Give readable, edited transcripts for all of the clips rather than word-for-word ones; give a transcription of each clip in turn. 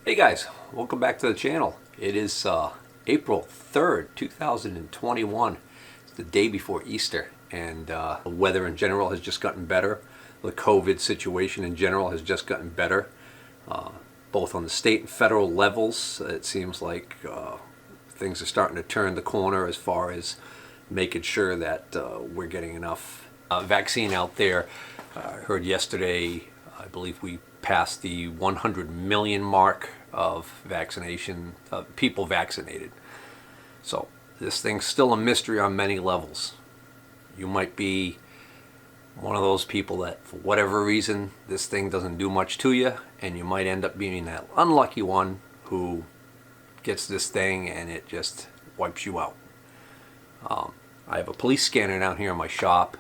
Hey guys, welcome back to the channel. It is April 3rd, 2021. It's the day before Easter, and the weather in general has just gotten better. The COVID situation in general has just gotten better, both on the state and federal levels. It seems like things are starting to turn the corner as far as making sure that we're getting enough vaccine out there. I heard yesterday, I believe we passed the 100 million mark of vaccination, people vaccinated. So this thing's still a mystery on many levels. You might be one of those people that, for whatever reason, this thing doesn't do much to you, and you might end up being that unlucky one who gets this thing and it just wipes you out. I have a police scanner down here in my shop.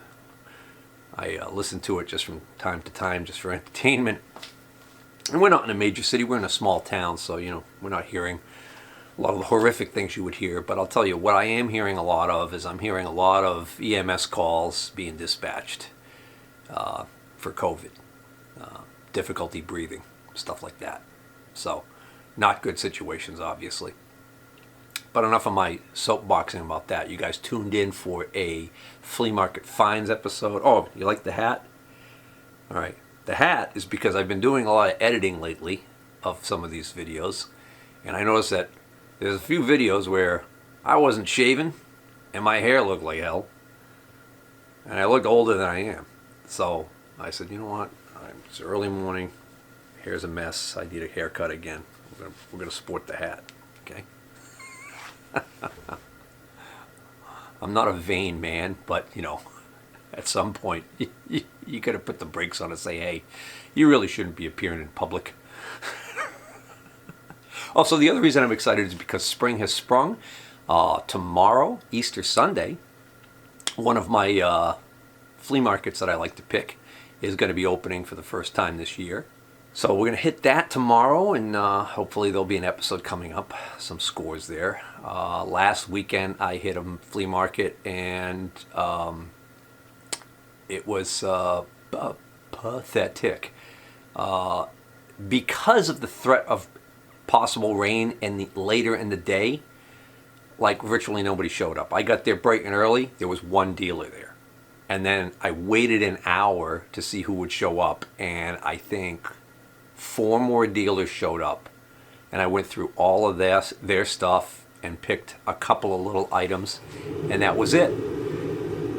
I listen to it just from time to time, just for entertainment. And we're not in a major city, we're in a small town, so we're not hearing a lot of the horrific things you would hear. But I'll tell you, what I am hearing a lot of is I'm hearing a lot of EMS calls being dispatched for COVID, difficulty breathing, stuff like that. So not good situations, obviously. But enough of my soapboxing about that. You guys tuned in for a flea market finds episode. Oh, you like the hat? All right. The hat is because I've been doing a lot of editing lately of some of these videos. And I noticed that there's a few videos where I wasn't shaving and my hair looked like hell. And I looked older than I am. So I said, you know what? It's early morning. Hair's a mess. I need a haircut again. We're gonna sport the hat. Okay? I'm not a vain man, but at some point you gotta put the brakes on and say, hey, you really shouldn't be appearing in public. Also, the other reason I'm excited is because spring has sprung. Tomorrow, Easter Sunday, one of my flea markets that I like to pick is going to be opening for the first time this year. So we're going to hit that tomorrow, and hopefully there'll be an episode coming up, some scores there. Last weekend I hit a flea market, and it was pathetic. Because of the threat of possible rain later in the day, like virtually nobody showed up. I got there bright and early, there was one dealer there. And then I waited an hour to see who would show up, and I think 4 more dealers showed up. And I went through all of their stuff and picked a couple of little items, and that was it.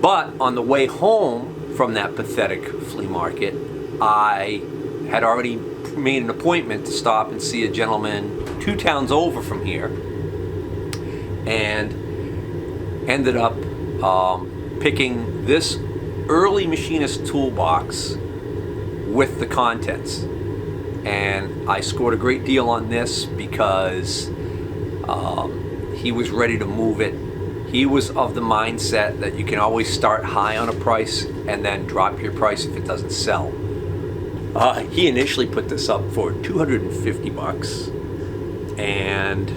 But on the way home from that pathetic flea market, I had already made an appointment to stop and see a gentleman 2 towns over from here, and ended up picking this early machinist toolbox with the contents. And I scored a great deal on this because he was ready to move it. He was of the mindset that you can always start high on a price and then drop your price if it doesn't sell. He initially put this up for $250, and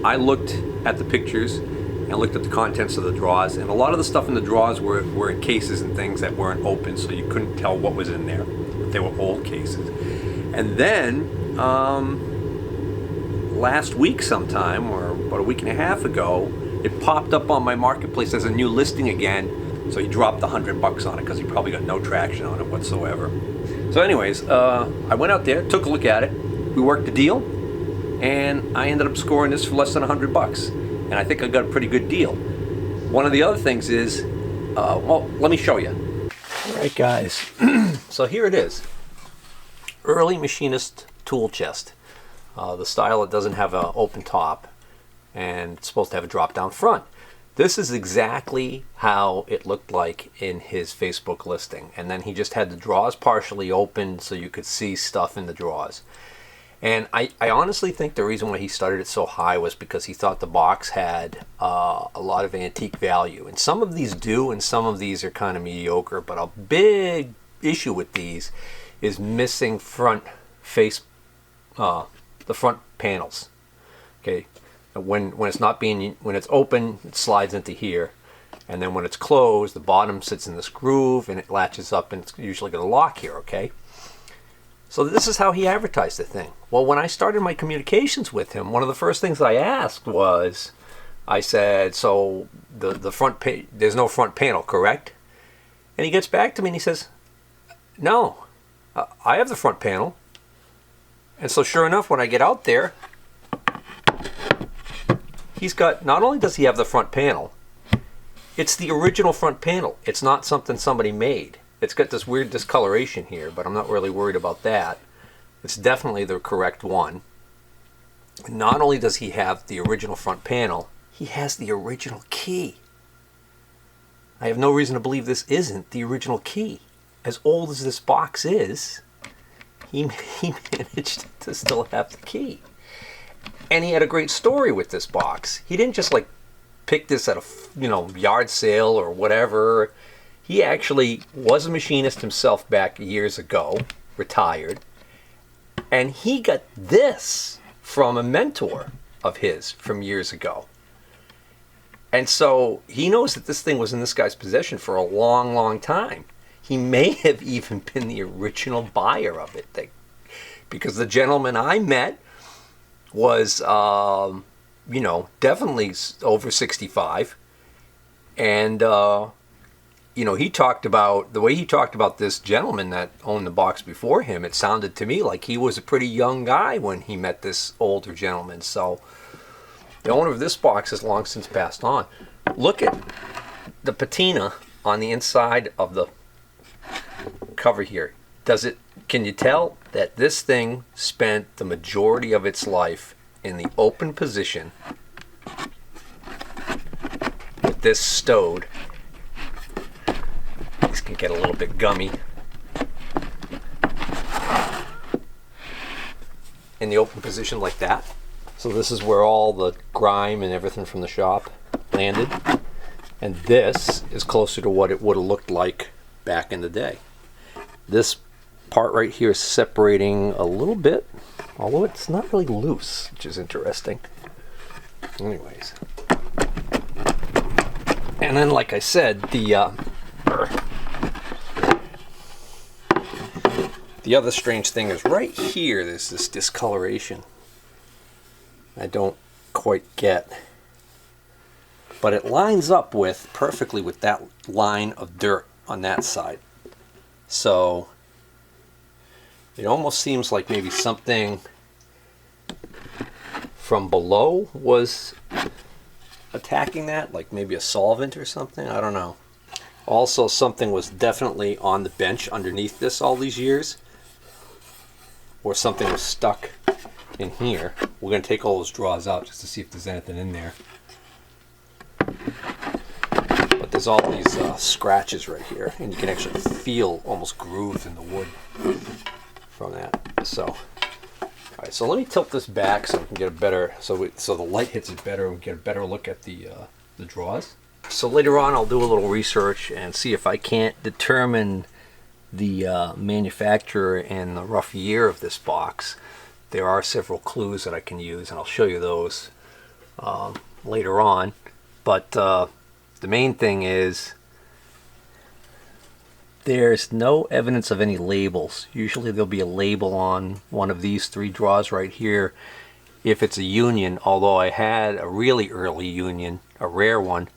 I looked at the pictures and looked at the contents of the drawers, and a lot of the stuff in the drawers were in cases and things that weren't open, so you couldn't tell what was in there. They were old cases. And then last week sometime, or about a week and a half ago, it popped up on my marketplace as a new listing again. So he dropped $100 on it because he probably got no traction on it whatsoever. So anyways, I went out there, took a look at it, we worked the deal, and I ended up scoring this for less than $100. And I think I got a pretty good deal. One of the other things is, well, let me show you. All right, guys. So here it is. Early machinist tool chest. The style that doesn't have an open top, and it's supposed to have a drop down front. This is exactly how it looked like in his Facebook listing. And then he just had the drawers partially open so you could see stuff in the drawers. And I honestly think the reason why he started it so high was because he thought the box had a lot of antique value. And some of these do, and some of these are kind of mediocre. But a big issue with these is missing front face, the front panels. Okay. When it's open, it slides into here, and then when it's closed, the bottom sits in this groove and it latches up, and it's usually got a lock here. Okay, So this is how he advertised the thing. Well, when I started my communications with him, one of the first things I asked was, I said, so the front page, there's no front panel, correct? And he gets back to me and he says, no, I have the front panel. And so sure enough, when I get out there, he's got, not only does he have the front panel, it's the original front panel. It's not something somebody made. It's got this weird discoloration here, but I'm not really worried about that. It's definitely the correct one. Not only does he have the original front panel, he has the original key. I have no reason to believe this isn't the original key. As old as this box is, he managed to still have the key. And he had a great story with this box. He didn't just like pick this at a yard sale or whatever. He actually was a machinist himself back years ago, retired, and he got this from a mentor of his from years ago. And so he knows that this thing was in this guy's possession for a long, long time. He may have even been the original buyer of it, because the gentleman I met was, definitely over 65, and he talked about, the way he talked about this gentleman that owned the box before him, it sounded to me like he was a pretty young guy when he met this older gentleman. So the owner of this box has long since passed on. Look at the patina on the inside of the cover here. Can you tell that this thing spent the majority of its life in the open position with this stowed? These can get a little bit gummy. In the open position like that. So this is where all the grime and everything from the shop landed. And this is closer to what it would have looked like back in the day. This part right here is separating a little bit, although it's not really loose, which is interesting. Anyways. And then, like I said, the other strange thing is right here, there's this discoloration. I don't quite get. But it lines up perfectly with that line of dirt on that side. So it almost seems like maybe something from below was attacking that, like maybe a solvent or something, I don't know. Also, something was definitely on the bench underneath this all these years, or something was stuck in here. We're going to take all those drawers out just to see if there's anything in there. But there's all these scratches right here, and you can actually feel almost grooves in the wood from that. So, all right, so let me tilt this back so we can get a better, so the light hits it better and we get a better look at the drawers. So later on I'll do a little research and see if I can't determine the manufacturer and the rough year of this box. There are several clues that I can use, and I'll show you those later on. But the main thing is there's no evidence of any labels. Usually there'll be a label on one of these three drawers right here if it's a union, although I had a really early union, a rare one,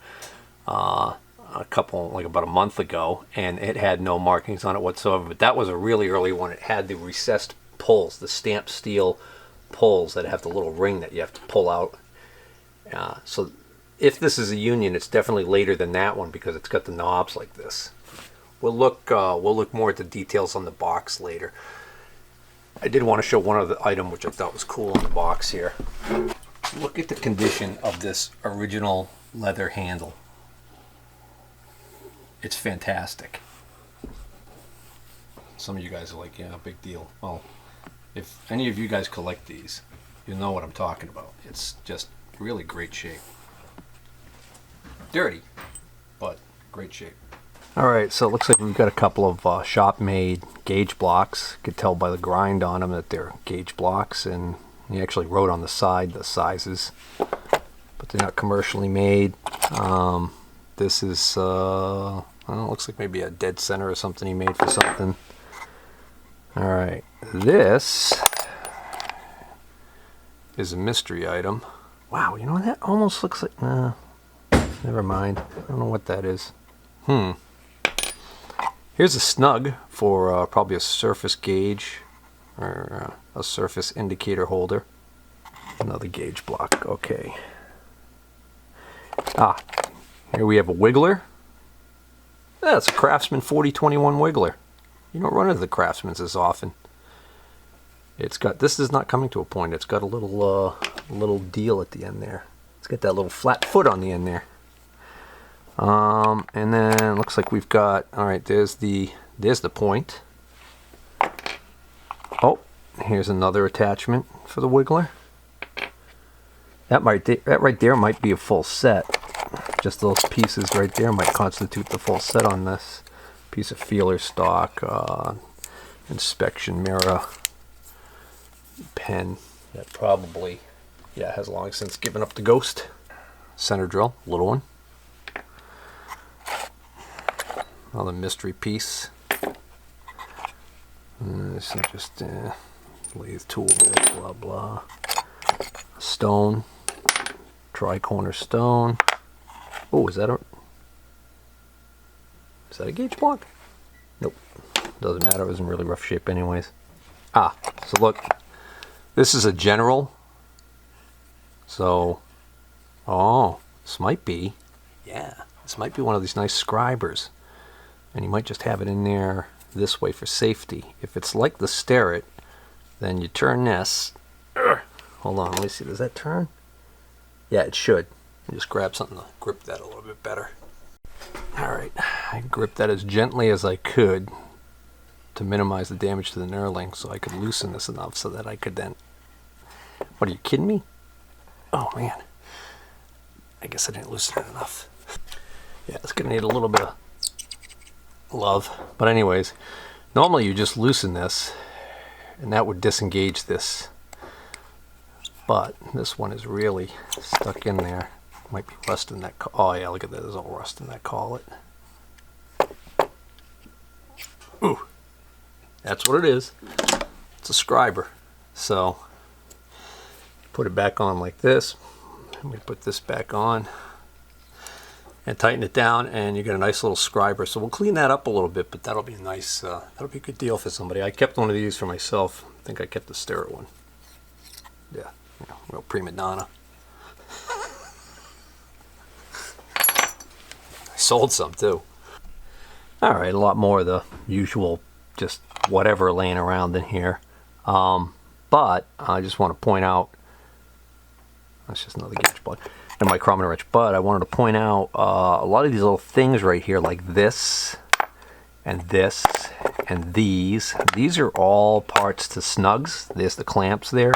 about a month ago, and it had no markings on it whatsoever. But that was a really early one. It had the recessed pulls, the stamped steel pulls that have the little ring that you have to pull out. So if this is a union, it's definitely later than that one because it's got the knobs like this. We'll look more at the details on the box later. I did want to show one other item which I thought was cool on the box here. Look at the condition of this original leather handle. It's fantastic. Some of you guys are like, yeah, big deal. Well, if any of you guys collect these, you know what I'm talking about. It's just really great shape. Dirty, but great shape. Alright, so it looks like we've got a couple of shop-made gauge blocks. You could tell by the grind on them that they're gauge blocks, and he actually wrote on the side the sizes, but they're not commercially made. This is, looks like maybe a dead center or something he made for something. All right, this is a mystery item. Wow, you know, that almost looks like, never mind. I don't know what that is. Here's a snug for probably a surface gauge or a surface indicator holder. Another gauge block, okay. Ah, here we have a wiggler. That's a Craftsman 4021 wiggler. You don't run into the Craftsmans as often. It's got, this is not coming to a point. It's got a little deal at the end there. It's got that little flat foot on the end there. And then looks like we've got, all right, there's the point. Oh, here's another attachment for the wiggler. That right there might be a full set. Just those pieces right there might constitute the full set on this piece of feeler stock, inspection mirror, pen that probably, yeah, has long since given up the ghost. Center drill, little one. Another mystery piece. This is just lathe tool, blah blah. Stone, tri-corner stone. Oh, is that a gauge block? Nope, doesn't matter. It was in really rough shape anyways. Ah, so look, this is a general. So, oh, this might be, yeah, this might be one of these nice scribers. And you might just have it in there this way for safety. If it's like the Starrett, then you turn this. Hold on, let me see, does that turn? Yeah, it should. You just grab something to grip that a little bit better. Alright, I gripped that as gently as I could to minimize the damage to the knurling, so I could loosen this enough so that I could then... What, are you kidding me? Oh man, I guess I didn't loosen it enough. Yeah, it's gonna need a little bit of love. But anyways, normally you just loosen this and that would disengage this. But this one is really stuck in there. Might be rust in that. Oh yeah, look at that. There's all rust in that collet. Ooh, that's what it is. It's a scriber. So put it back on like this. And we put this back on and tighten it down, and you get a nice little scriber. So we'll clean that up a little bit, but that'll be a nice. That'll be a good deal for somebody. I kept one of these for myself. I think I kept the Starrett one. Yeah, you know, real prima donna. I sold some too. Alright, a lot more of the usual just whatever laying around in here. But I just want to point out, that's just another gauge block, a micrometer wrench, but I wanted to point out a lot of these little things right here, like this, and these are all parts to snugs. There's the clamps there.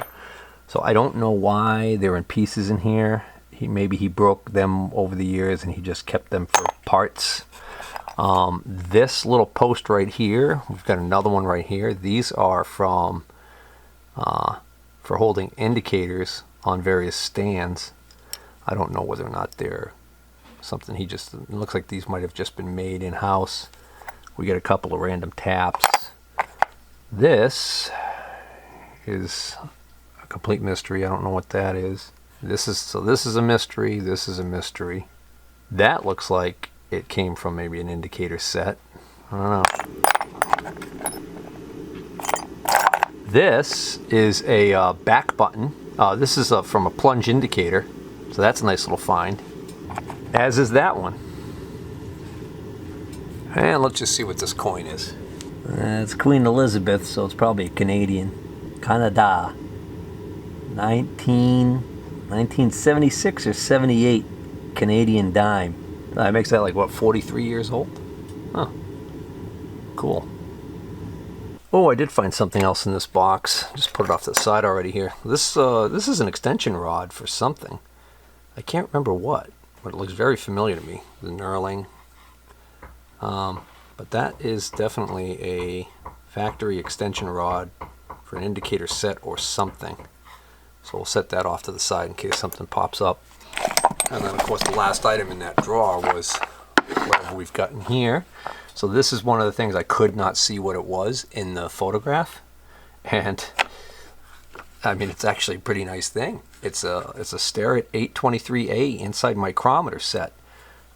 So I don't know why they're in pieces in here. Maybe he broke them over the years and he just kept them for parts. This little post right here, we've got another one right here. These are from for holding indicators on various stands. I don't know whether or not they're something he just, it looks like these might have just been made in-house. We get a couple of random taps. This is a complete mystery. I don't know what that is. This is a mystery. This is a mystery. That looks like it came from maybe an indicator set. I don't know. This is a back button. This is from a plunge indicator. So that's a nice little find. As is that one. And let's just see what this coin is. It's Queen Elizabeth, so it's probably a Canadian. Canada. 1976 or 78 Canadian dime. That makes that like, what, 43 years old? Huh. Cool. Oh, I did find something else in this box. Just put it off to the side already here. This is an extension rod for something. I can't remember what, but it looks very familiar to me. The knurling. But that is definitely a factory extension rod for an indicator set or something. So we'll set that off to the side in case something pops up. And then of course the last item in that drawer was whatever we've got in here. So this is one of the things I could not see what it was in the photograph, and I mean it's actually a pretty nice thing. It's a Starrett 823A inside micrometer set.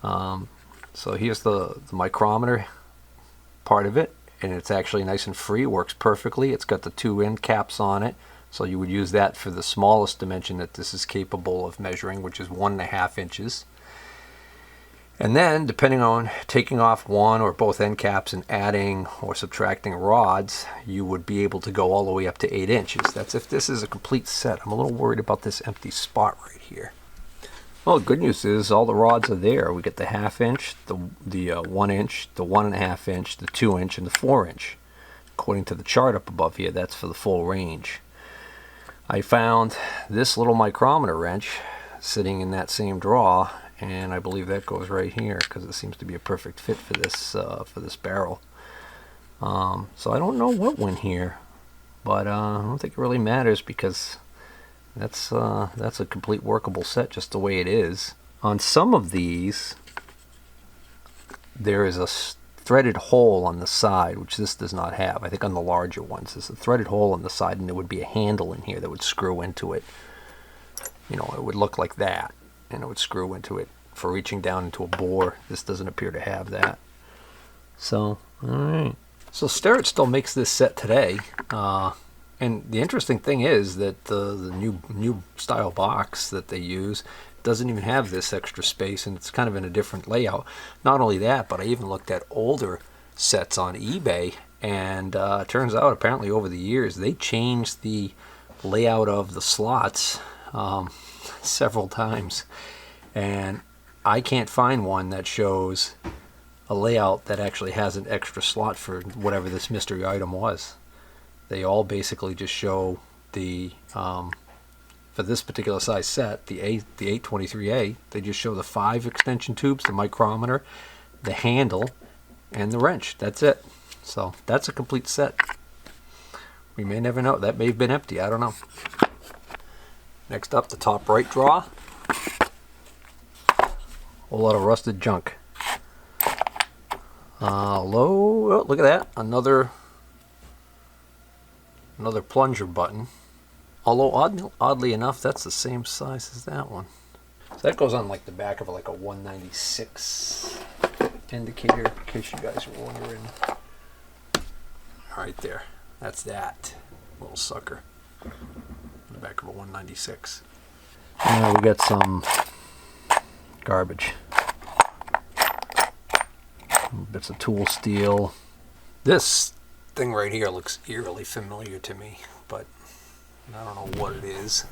So here's the micrometer part of it, and it's actually nice and free, works perfectly. It's got the 2 end caps on it, so you would use that for the smallest dimension that this is capable of measuring, which is 1.5 inches. And then, depending on taking off one or both end caps and adding or subtracting rods, you would be able to go all the way up to 8 inches. That's if this is a complete set. I'm a little worried about this empty spot right here. Well, the good news is all the rods are there. We get the 1/2 inch, the 1 inch, the 1.5 inch, the 2 inch, and the 4 inch. According to the chart up above here, that's for the full range. I found this little micrometer wrench sitting in that same drawer, and I believe that goes right here because it seems to be a perfect fit for this barrel. So I don't know what went here, but I don't think it really matters because that's a complete workable set just the way it is. On some of these, there is a threaded hole on the side, which this does not have. I think on the larger ones, there's a threaded hole on the side, and there would be a handle in here that would screw into it. You know, it would look like that, and it would screw into it for reaching down into a bore. This doesn't appear to have that. So, alright. So Starrett still makes this set today. And the interesting thing is that the new style box that they use doesn't even have this extra space, and it's kind of in a different layout. Not only that, but I even looked at older sets on eBay, and it turns out apparently over the years they changed the layout of the slots several times, and I can't find one that shows a layout that actually has an extra slot for whatever this mystery item was. They all basically just show the for this particular size set, the 823A, they just show the 5 extension tubes, the micrometer, the handle, and the wrench. That's it. So that's a complete set. We may never know. That may have been empty. I don't know. Next up, the top right drawer. A whole lot of rusted junk. Low. Oh, look at that. Another plunger button. Although oddly enough, that's the same size as that one. So that goes on like the back of like a 196 indicator, in case you guys were wondering. Right there. That's that little sucker. The back of a 196. Now we got some garbage. Bits of tool steel. This thing right here looks eerily familiar to me, but I don't know what it is.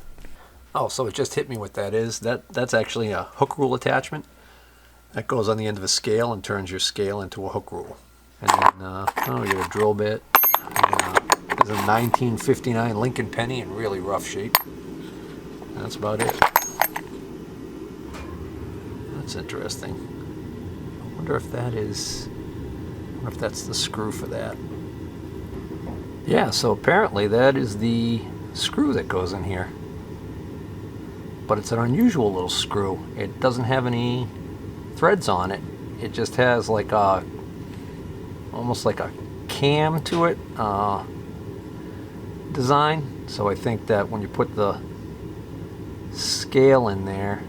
Oh, so it just hit me what that is. That's actually a hook rule attachment that goes on the end of a scale and turns your scale into a hook rule. And then we got a drill bit. There's a 1959 Lincoln penny in really rough shape. That's about it. That's interesting. I wonder if that's the screw for that. Yeah, so apparently that is the screw that goes in here. But it's an unusual little screw. It doesn't have any threads on it. It just has like almost like a cam to it design. So I think that when you put the scale in there,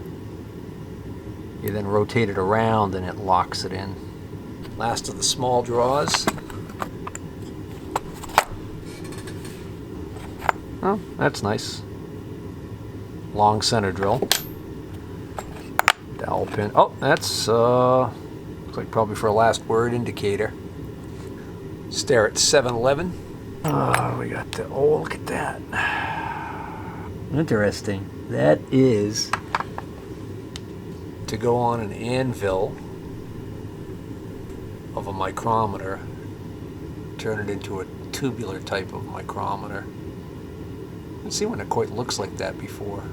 you then rotate it around and it locks it in. Last of the small drawers. Oh, that's nice. Long center drill. Dowel pin. Oh, that's looks like probably for a last word indicator. Starrett 711. Oh, we got the, oh, look at that. Interesting. That is to go on an anvil of a micrometer, turn it into a tubular type of micrometer. I've seen one that quite looks like that before.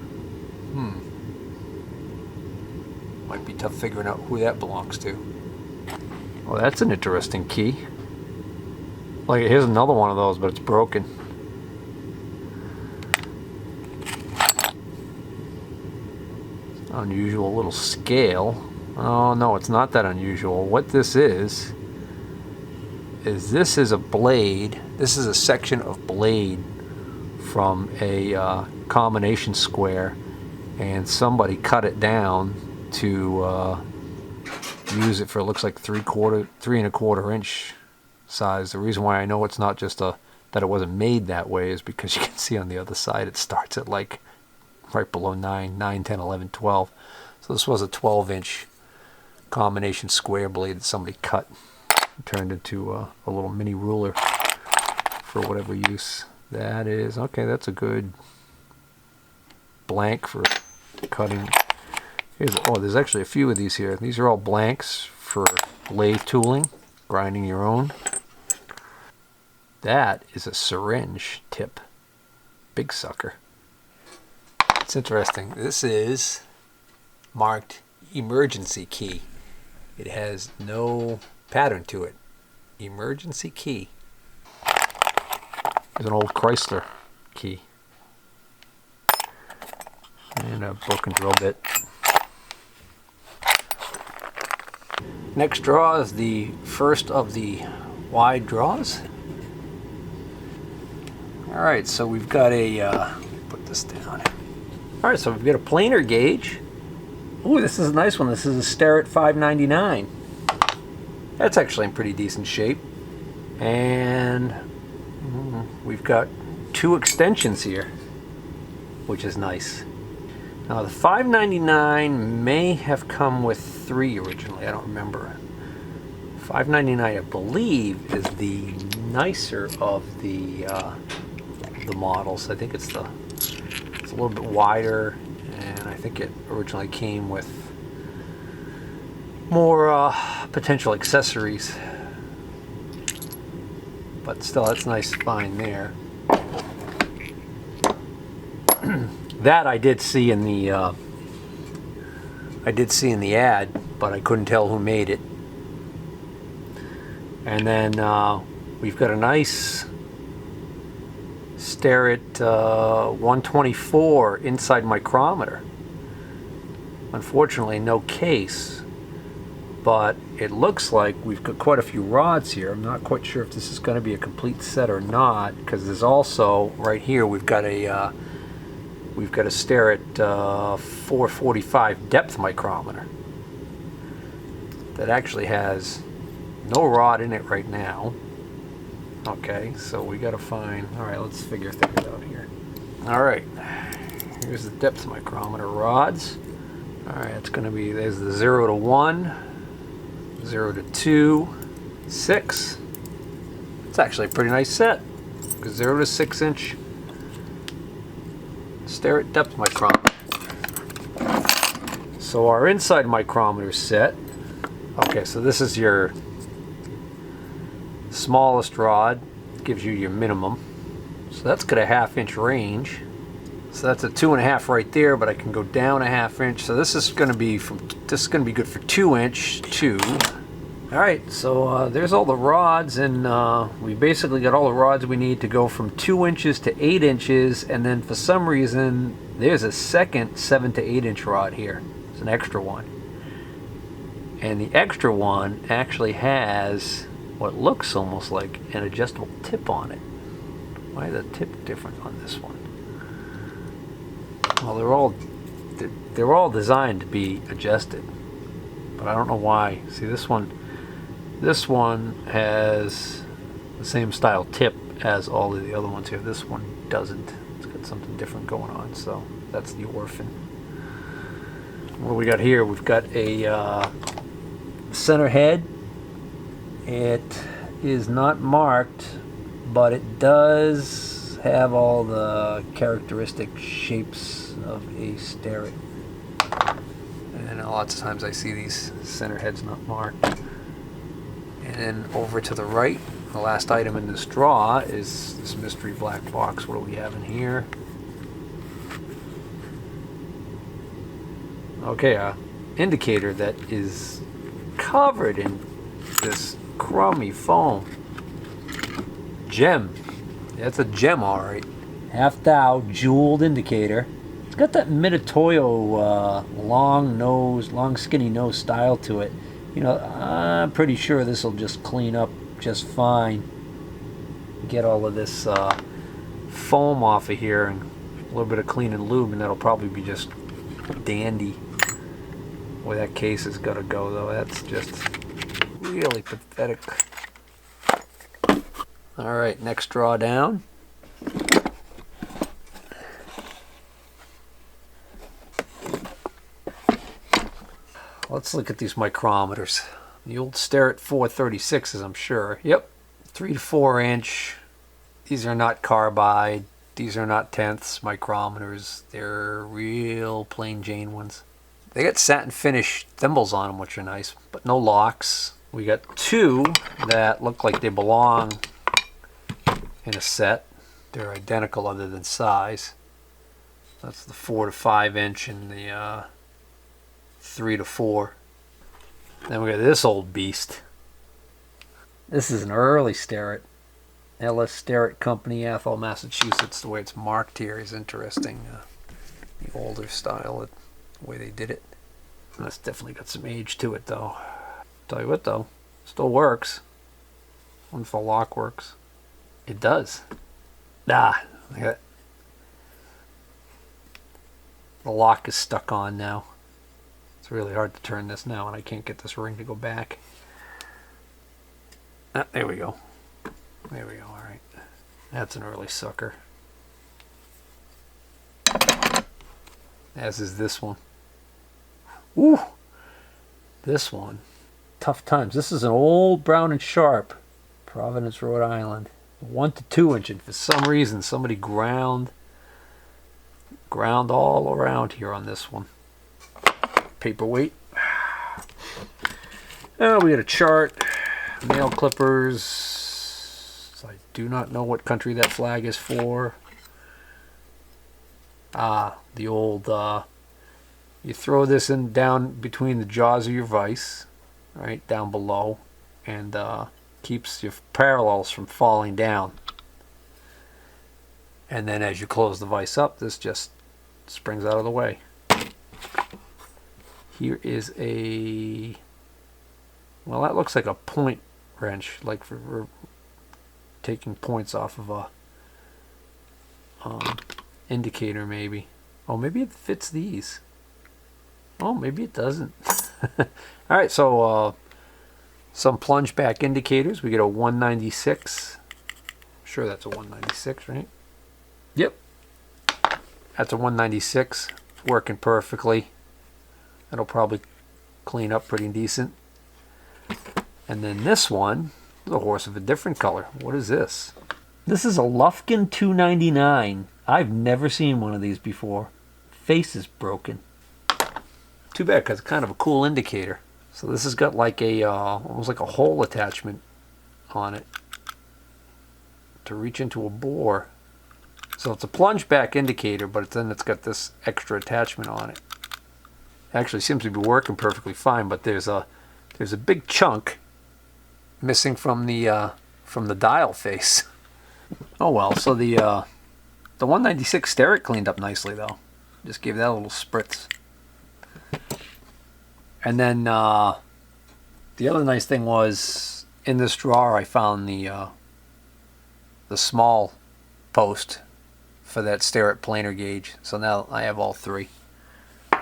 Might be tough figuring out who that belongs to. Well, that's an interesting key. Like, here's another one of those, but it's broken. Unusual little scale. Oh no, it's not that unusual. What this is this is a blade. This is a section of blade from a combination square, and somebody cut it down to use it for, it looks like 3¼ inch size. The reason why I know it's not just that it wasn't made that way is because you can see on the other side it starts at like right below 9, 10, 11, 12. So this was a 12-inch combination square blade that somebody cut and turned into a little mini ruler for whatever use that is. Okay, that's a good blank for cutting. Oh, there's actually a few of these here. These are all blanks for lathe tooling, grinding your own. That is a syringe tip. Big sucker. It's interesting. This is marked emergency key. It has no pattern to it. Emergency key. There's an old Chrysler key. And a broken drill bit. Next draw is the first of the wide draws. Alright, so we've got a, put this down. Alright, so we've got a planer gauge. Ooh, this is a nice one. This is a Starrett 599. That's actually in pretty decent shape. And we've got 2 extensions here, which is nice. Now the 599 may have come with 3 originally. I don't remember. 599, I believe, is the nicer of the models. I think it's a little bit wider, and I think it originally came with more potential accessories. But still, that's a nice find there. That I did see in the ad, but I couldn't tell who made it. And then we've got a nice Starrett 124 inside micrometer. Unfortunately, no case, but it looks like we've got quite a few rods here. I'm not quite sure if this is going to be a complete set or not, because there's also right here we've got a Starrett 445 depth micrometer that actually has no rod in it right now. Okay, so we gotta find, alright, let's figure things out here. Alright, here's the depth micrometer rods. Alright, it's gonna be, there's the 0 to 1, 0 to 2, 6. It's actually a pretty nice set. 0 to 6 inch Starrett depth micrometer. So our inside micrometer set, okay, so this is your smallest rod, gives you your minimum. So that's got a 1/2 inch range. So that's a 2.5 right there, but I can go down a 1/2 inch. So this is going to be good for 2 inch too. All right, so there's all the rods, and we basically got all the rods we need to go from 2 inches to 8 inches, and then for some reason there's a second 7 to 8 inch rod here. It's an extra one, and the extra one actually has what looks almost like an adjustable tip on it. Why is the tip different on this one? Well, they're all designed to be adjusted, but I don't know why. See, this one has the same style tip as all of the other ones here. This one doesn't. It's got something different going on, so that's the orphan. What we got here, we've got a center head. It is not marked, but it does have all the characteristic shapes of a Starrett. And lots of times I see these center heads not marked. And then over to the right, the last item in this draw is this mystery black box. What do we have in here? Okay, a indicator that is covered in this crummy foam. Gem. That's a gem, all right. 1/2 thou jeweled indicator. It's got that Mitutoyo long nose, long skinny nose style to it. You know, I'm pretty sure this will just clean up just fine. Get all of this foam off of here and a little bit of clean and lube, and that'll probably be just dandy. Where that case has got to go, though, that's just really pathetic. All right, next draw down. Let's look at these micrometers. The old Starrett 436s, I'm sure. Yep, 3 to 4 inch. These are not carbide. These are not tenths micrometers. They're real plain Jane ones. They got satin finish thimbles on them, which are nice, but no locks. We got 2 that look like they belong in a set. They're identical other than size. That's the 4 to 5 inch and the 3 to 4. Then we got this old beast. This is an early Starrett. LS Starrett Company, Athol, Massachusetts. The way it's marked here is interesting. The older style, the way they did it. And that's definitely got some age to it, though. Tell you what, though, still works. Wonder if the lock works. It does. Ah, look at that. The lock is stuck on now. It's really hard to turn this now, and I can't get this ring to go back. Ah, there we go. There we go, all right. That's an early sucker. As is this one. Ooh! This one. Tough times. This is an old Brown and Sharp. Providence, Rhode Island. 1 to 2 inch, and for some reason somebody ground all around here on this one. Paperweight. Oh, we got a chart. Nail clippers. I do not know what country that flag is for. Ah, the old, you throw this in down between the jaws of your vise, right, down below, and keeps your parallels from falling down. And then as you close the vise up, this just springs out of the way. Here is a, well, that looks like a point wrench, like for taking points off of a indicator, maybe. Oh, maybe it fits these. Oh, maybe it doesn't. All right, so some plunge back indicators. We get a 196. Sure, that's a 196, right? Yep. That's a 196. It's working perfectly. That'll probably clean up pretty decent. And then this one is a horse of a different color. What is this? This is a Lufkin 299. I've never seen one of these before. Face is broken. Too bad, because it's kind of a cool indicator. So this has got like a almost like a hole attachment on it to reach into a bore. So it's a plunge back indicator, but then it's got this extra attachment on it. Actually seems to be working perfectly fine, but there's a big chunk missing from the dial face. Oh well. So the 196 Starrett cleaned up nicely though. Just gave that a little spritz. And then the other nice thing was in this drawer I found the small post for that Starrett planer gauge. So now I have all 3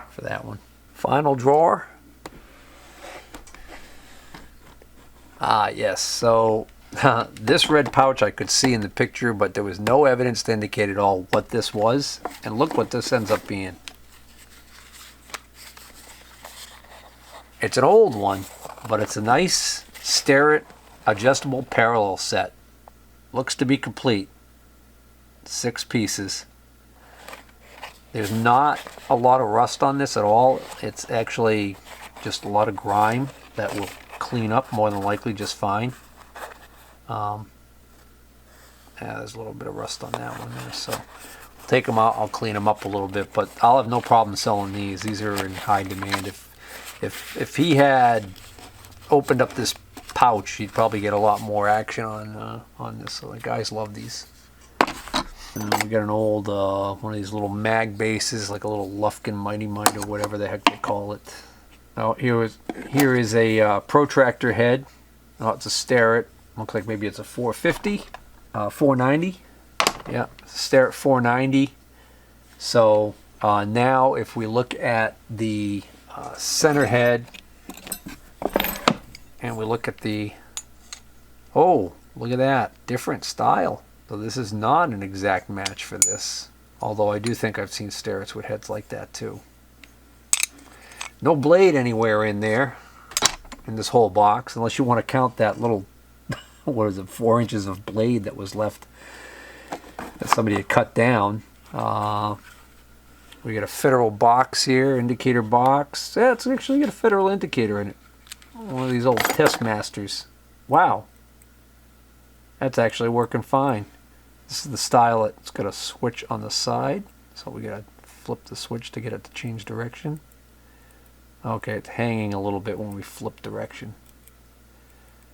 for that one. Final drawer. Ah, yes. So this red pouch I could see in the picture, but there was no evidence to indicate at all what this was. And look what this ends up being. It's an old one, but it's a nice Starrett adjustable parallel set. Looks to be complete. 6 pieces. There's not a lot of rust on this at all. It's actually just a lot of grime that will clean up more than likely just fine. Yeah, there's a little bit of rust on that one there, so I'll take them out. I'll clean them up a little bit, but I'll have no problem selling these. These are in high demand. If he had opened up this pouch, he'd probably get a lot more action on this. So the guys love these. And we got an old one of these little mag bases, like a little Lufkin Mighty Mite or whatever the heck they call it. Oh, here is a protractor head. Oh, it's a Starrett. Looks like maybe it's a 450, 490. Yeah, Starrett 490. So now if we look at the center head and we look at the, oh, look at that, different style. So this is not an exact match for this, although I do think I've seen Starretts with heads like that too. No blade anywhere in there, in this whole box, unless you want to count that little, what is it, 4 inches of blade that was left that somebody had cut down. We got a Federal box here, indicator box. Yeah, it's actually got a Federal indicator in it. One of these old Test Masters. Wow. That's actually working fine. This is the style. It's got a switch on the side, so we gotta flip the switch to get it to change direction. Okay, it's hanging a little bit when we flip direction.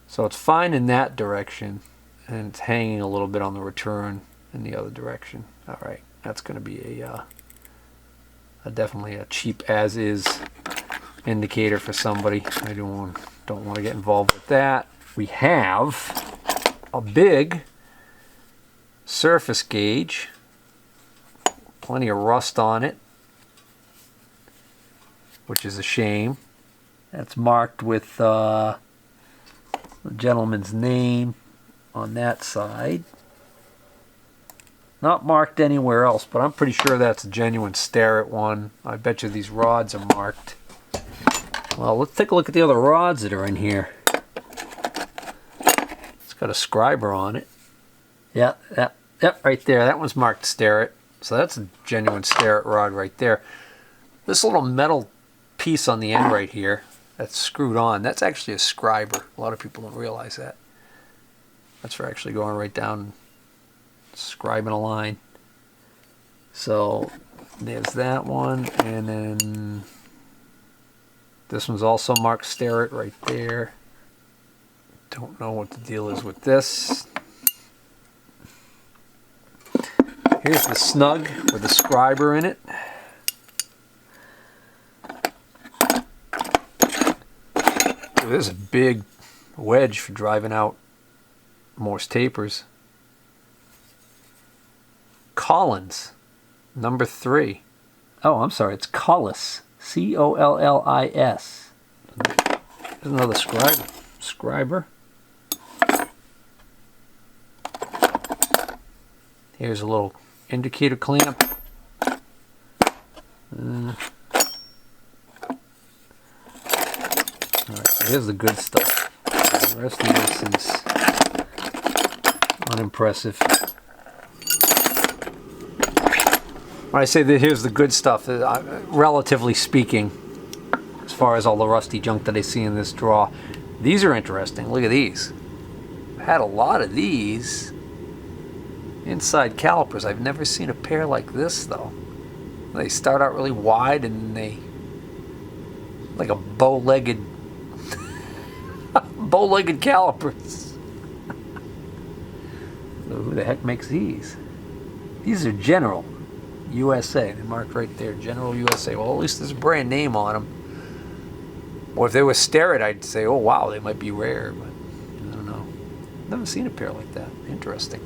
So it's fine in that direction, and it's hanging a little bit on the return in the other direction. All right, that's going to be a definitely a cheap as-is indicator for somebody. I don't want to get involved with that. We have a big surface gauge, plenty of rust on it, which is a shame. That's marked with the gentleman's name on that side. Not marked anywhere else, but I'm pretty sure that's a genuine Starrett one. I bet you these rods are marked. Well, let's take a look at the other rods that are in here. It's got a scriber on it. Yeah, right there. That one's marked Starrett. So that's a genuine Starrett rod right there. This little metal piece on the end right here that's screwed on, that's actually a scriber. A lot of people don't realize that. That's for actually going right down and scribing a line. So there's that one, and then this one's also marked Starrett right there. Don't know what the deal is with this. Here's the snug with the scriber in it. There's a big wedge for driving out Morse tapers. Collins, number 3. Oh, I'm sorry, it's Collis. C-O-L-L-I-S. There's another scriber. Here's a little indicator clamp. Alright, so here's the good stuff. The rest of this is unimpressive. When I say that here's the good stuff, relatively speaking, as far as all the rusty junk that I see in this drawer, these are interesting. Look at these. I've had a lot of these inside calipers. I've never seen a pair like this though. They start out really wide and they like a bow-legged calipers. So who the heck makes these? These are General USA. They're marked right there, General USA. Well, at least there's a brand name on them. Or if they were Starrett, I'd say, oh wow, they might be rare, but I don't know. Never seen a pair like that. Interesting.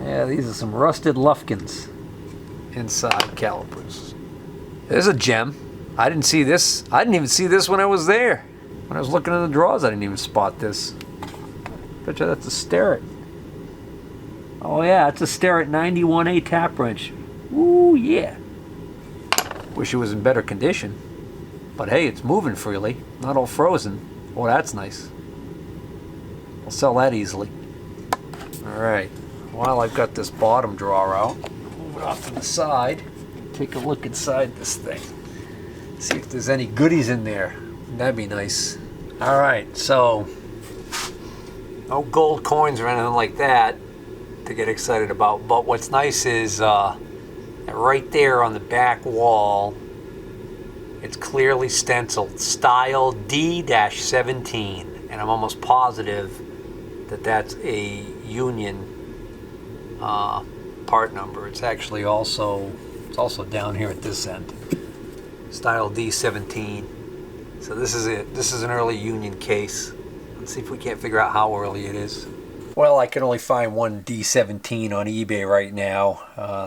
Yeah, these are some rusted Lufkins inside calipers. There's a gem. I didn't see this. I didn't even see this when I was there. When I was looking in the drawers, I didn't even spot this. Bet you that's a Starrett. Oh yeah, it's a Starrett 91A tap wrench. Ooh yeah. Wish it was in better condition. But hey, it's moving freely. Not all frozen. Oh, that's nice. I'll sell that easily. Alright. While I've got this bottom drawer out, move it off to the side. Take a look inside this thing. See if there's any goodies in there. That'd be nice. Alright, so no gold coins or anything like that to get excited about. But what's nice is right there on the back wall, it's clearly stenciled style D-17. And I'm almost positive that that's a Union part number. It's actually also down here at this end. Style D17. So this is it. This is an early Union case. Let's see if we can't figure out how early it is. Well, I can only find one D17 on eBay right now.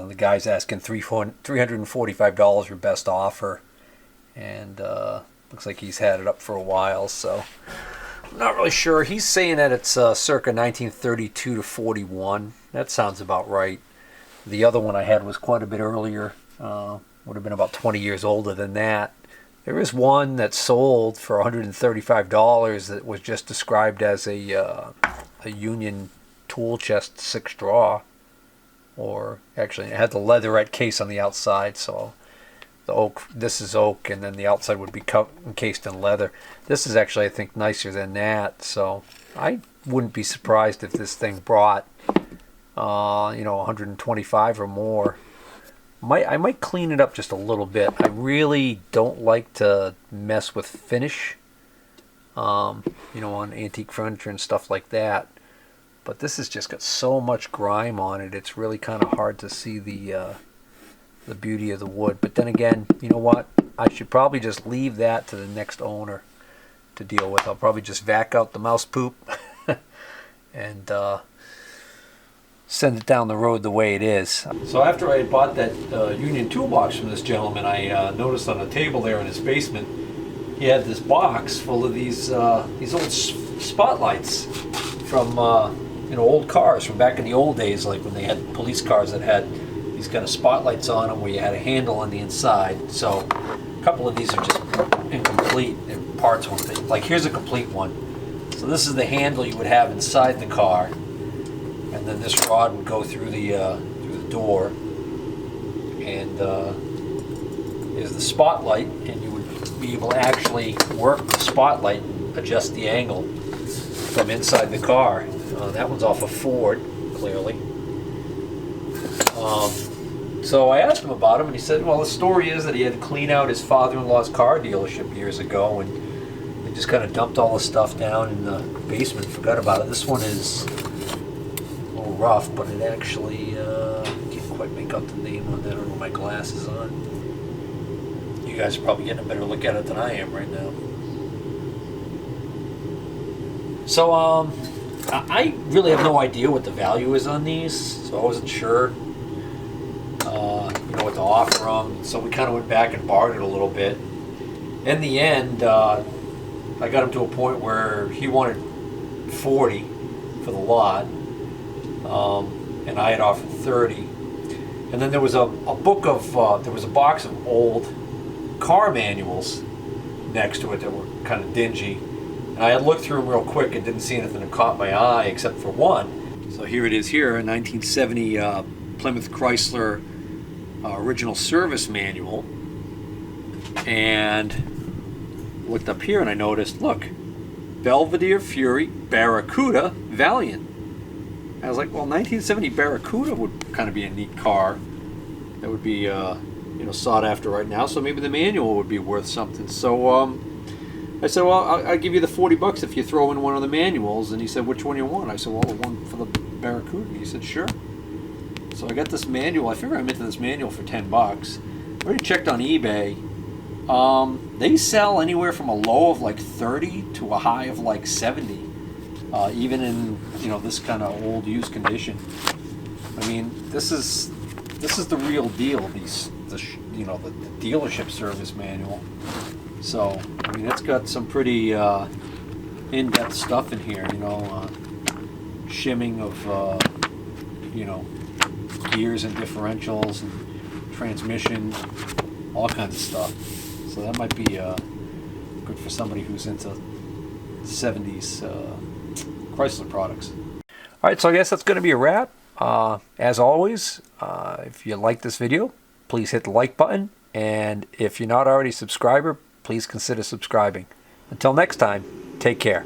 The guy's asking $345 for best offer, and looks like he's had it up for a while. So I'm not really sure. He's saying that it's circa 1932 to 41. That sounds about right. The other one I had was quite a bit earlier. Would have been about 20 years older than that. There is one that sold for $135 that was just described as a Union tool chest 6-draw, or actually it had the leatherette case on the outside. So the oak, this is oak, and then the outside would be encased in leather. This is actually, I think, nicer than that. So I wouldn't be surprised if this thing brought 125 or more. I might clean it up just a little bit. I really don't like to mess with finish, on antique furniture and stuff like that. But this has just got so much grime on it. It's really kind of hard to see the beauty of the wood. But then again, you know what? I should probably just leave that to the next owner to deal with. I'll probably just vac out the mouse poop and send it down the road the way it is. So after I had bought that Union toolbox from this gentleman, I noticed on a table there in his basement, he had this box full of these old spotlights from old cars from back in the old days, like when they had police cars that had these kind of spotlights on them where you had a handle on the inside. So a couple of these are just incomplete and parts with it. Like here's a complete one. So this is the handle you would have inside the car, and then this rod would go through the door, and is the spotlight, and you would be able to actually work the spotlight and adjust the angle from inside the car. That one's off a Ford, clearly. So I asked him about him, and he said, well, the story is that he had to clean out his father-in-law's car dealership years ago, and they just kind of dumped all the stuff down in the basement and forgot about it. This one is a little rough, but it actually, can't quite make out the name on that. I don't know, my glasses on. You guys are probably getting a better look at it than I am right now. So, I really have no idea what the value is on these, so I wasn't sure, what to offer them. So we kind of went back and bartered a little bit. In the end, I got him to a point where he wanted 40 for the lot, and I had offered 30. And then there was a box of old car manuals next to it that were kind of dingy. And I had looked through them real quick and didn't see anything that caught my eye except for one. So here it is here, a 1970 Plymouth Chrysler original service manual. And looked up here and I noticed, look, Belvedere, Fury, Barracuda, Valiant. I was like, well, 1970 Barracuda would kind of be a neat car that would be sought after right now. So maybe the manual would be worth something. So I said, well, I'll give you the $40 if you throw in one of the manuals. And he said, which one do you want? I said, well, the one for the Barracuda. And he said, sure. So I got this manual. I figured I'm into this manual for $10. I already checked on eBay. They sell anywhere from a low of like 30 to a high of like 70, even in this kind of old used condition. I mean, this is the real deal. The dealership service manual. So I mean, it's got some pretty in-depth stuff in here. Shimming of gears and differentials and transmission, all kinds of stuff. So that might be good for somebody who's into 70s Chrysler products. All right, so I guess that's going to be a wrap. As always, if you like this video, please hit the like button. And if you're not already a subscriber, please consider subscribing. Until next time, take care.